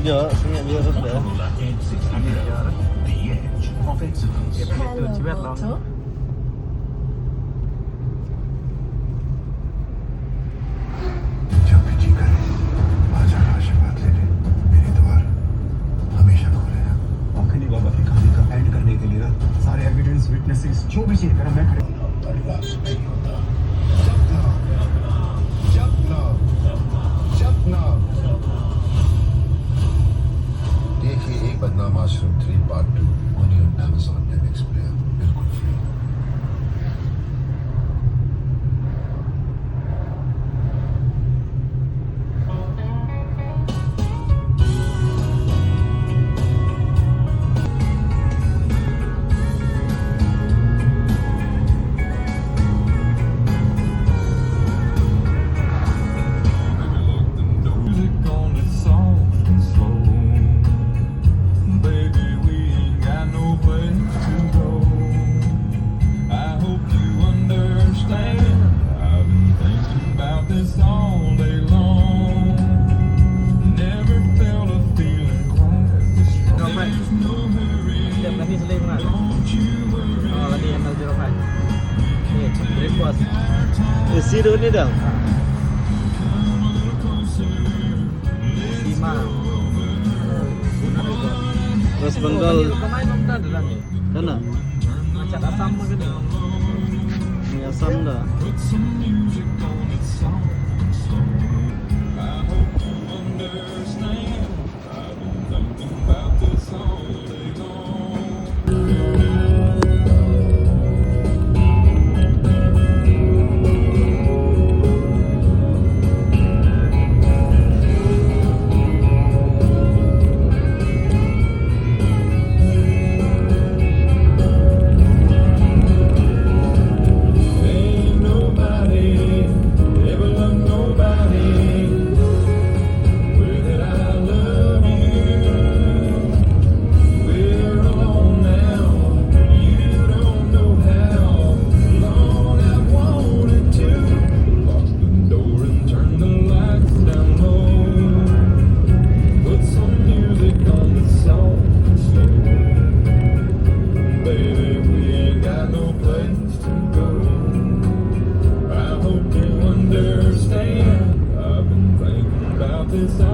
เยอะสิ่งเยอะรถเยอะ เก็บเตือนชีวิตเรา जब भी जी करे आजा आशीर्वाद लेने मेरे द्वार हमेशा खोले हैं। आखिरी बाबा की कहानी का एंड करने के लिए सारे एविडेंस विटनेसेस जो भी चीज करा मैं खड़े बर्दाश्त नहीं होता जब ना देखिए एक बदनाम आश्रम 3 part 2 only on Amazon Next Player बिल्कुल free. isi dulu ni dah. Sima. West Bengal. Kemarin nonton dalam ni. Mana? Macam asam macam ni. Ni asam dah. Understand, I've been thinking about this.